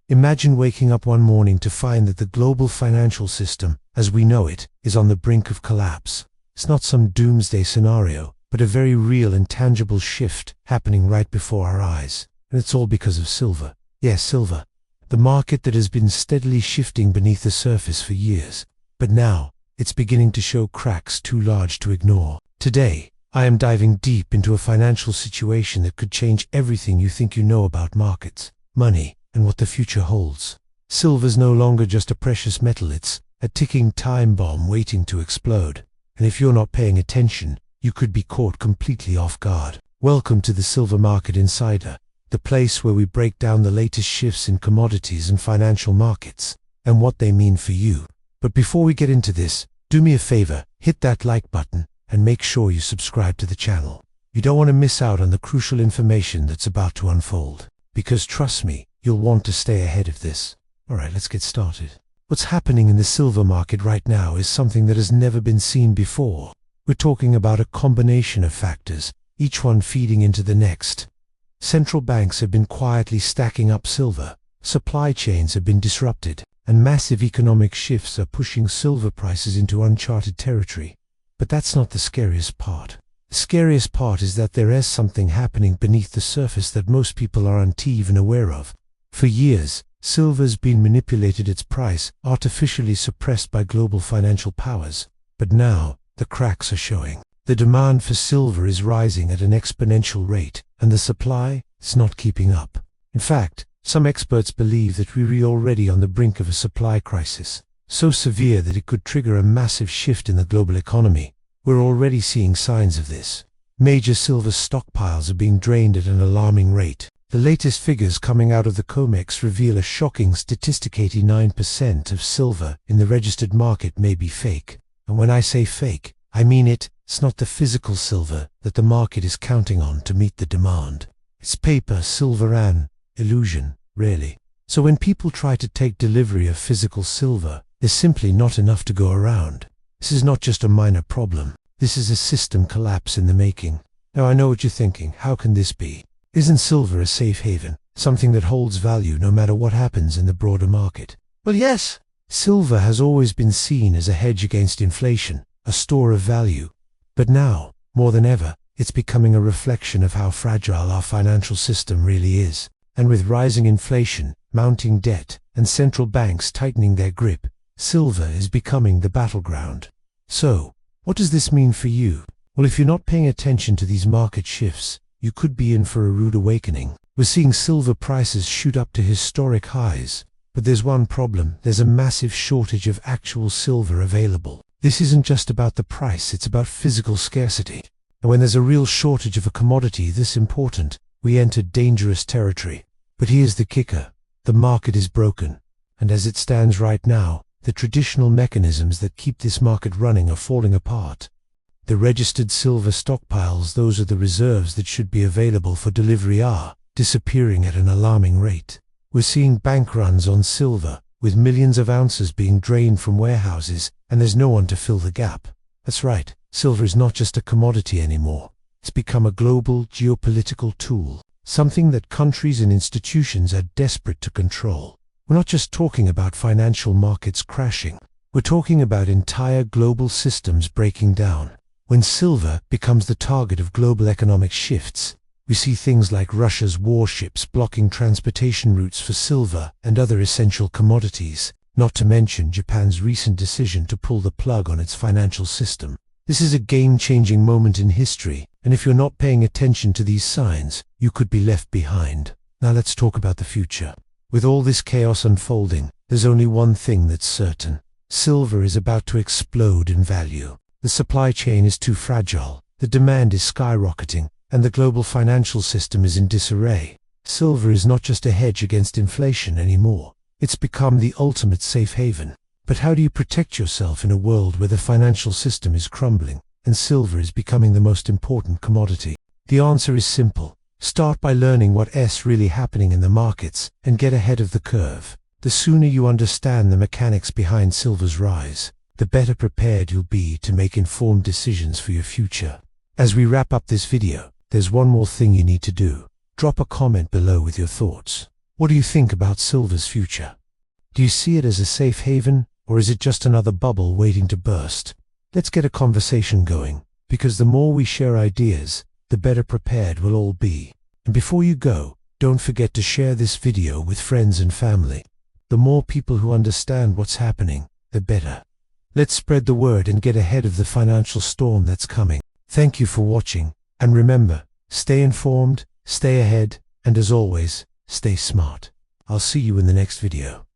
Imagine waking up one morning to find that the global financial system, as we know it, is on the brink of collapse. It's not some doomsday scenario, but a very real and tangible shift happening right before our eyes. And it's all because of silver. Yes, silver. The market that has been steadily shifting beneath the surface for years. But now, it's beginning to show cracks too large to ignore. Today, I am diving deep into a financial situation that could change everything you think you know about markets, money, and what the future holds. Silver's no longer just a precious metal, it's a ticking time bomb waiting to explode. And if you're not paying attention, you could be caught completely off guard. Welcome to the Silver Market Insider, the place where we break down the latest shifts in commodities and financial markets, and what they mean for you. But before we get into this, do me a favor, hit that like button, and make sure you subscribe to the channel. You don't want to miss out on the crucial information that's about to unfold. Because trust me, you'll want to stay ahead of this. Alright, let's get started. What's happening in the silver market right now is something that has never been seen before. We're talking about a combination of factors, each one feeding into the next. Central banks have been quietly stacking up silver, supply chains have been disrupted, and massive economic shifts are pushing silver prices into uncharted territory. But that's not the scariest part. The scariest part is that there is something happening beneath the surface that most people aren't even aware of. For years, silver's been manipulated, its price artificially suppressed by global financial powers. But now, the cracks are showing. The demand for silver is rising at an exponential rate, and the supply is not keeping up. In fact, some experts believe that we're already on the brink of a supply crisis, so severe that it could trigger a massive shift in the global economy. We're already seeing signs of this. Major silver stockpiles are being drained at an alarming rate. The latest figures coming out of the COMEX reveal a shocking statistic: 89% of silver in the registered market may be fake. And when I say fake, I mean it's not the physical silver that the market is counting on to meet the demand. It's paper, silver, an illusion, really. So when people try to take delivery of physical silver, there's simply not enough to go around. This is not just a minor problem. This is a system collapse in the making. Now I know what you're thinking. How can this be? Isn't silver a safe haven, something that holds value no matter what happens in the broader market? Well, yes. Silver has always been seen as a hedge against inflation, a store of value. But now, more than ever, it's becoming a reflection of how fragile our financial system really is. And with rising inflation, mounting debt, and central banks tightening their grip, silver is becoming the battleground. So, what does this mean for you? Well, if you're not paying attention to these market shifts, you could be in for a rude awakening. We're seeing silver prices shoot up to historic highs. But there's one problem: there's a massive shortage of actual silver available. This isn't just about the price, it's about physical scarcity. And when there's a real shortage of a commodity this important, we enter dangerous territory. But here's the kicker: the market is broken. And as it stands right now, the traditional mechanisms that keep this market running are falling apart. The registered silver stockpiles, those are the reserves that should be available for delivery, are disappearing at an alarming rate. We're seeing bank runs on silver, with millions of ounces being drained from warehouses, and there's no one to fill the gap. That's right, silver is not just a commodity anymore. It's become a global geopolitical tool, something that countries and institutions are desperate to control. We're not just talking about financial markets crashing. We're talking about entire global systems breaking down. When silver becomes the target of global economic shifts, we see things like Russia's warships blocking transportation routes for silver and other essential commodities, not to mention Japan's recent decision to pull the plug on its financial system. This is a game-changing moment in history, and if you're not paying attention to these signs, you could be left behind. Now let's talk about the future. With all this chaos unfolding, there's only one thing that's certain. Silver is about to explode in value. The supply chain is too fragile, the demand is skyrocketing, and the global financial system is in disarray. Silver is not just a hedge against inflation anymore. It's become the ultimate safe haven. But how do you protect yourself in a world where the financial system is crumbling, and silver is becoming the most important commodity? The answer is simple. Start by learning what's really happening in the markets, and get ahead of the curve. The sooner you understand the mechanics behind silver's rise, the better prepared you'll be to make informed decisions for your future. As we wrap up this video, there's one more thing you need to do. Drop a comment below with your thoughts. What do you think about silver's future? Do you see it as a safe haven, or is it just another bubble waiting to burst? Let's get a conversation going, because the more we share ideas, the better prepared we'll all be. And before you go, don't forget to share this video with friends and family. The more people who understand what's happening, the better. Let's spread the word and get ahead of the financial storm that's coming. Thank you for watching, and remember, stay informed, stay ahead, and as always, stay smart. I'll see you in the next video.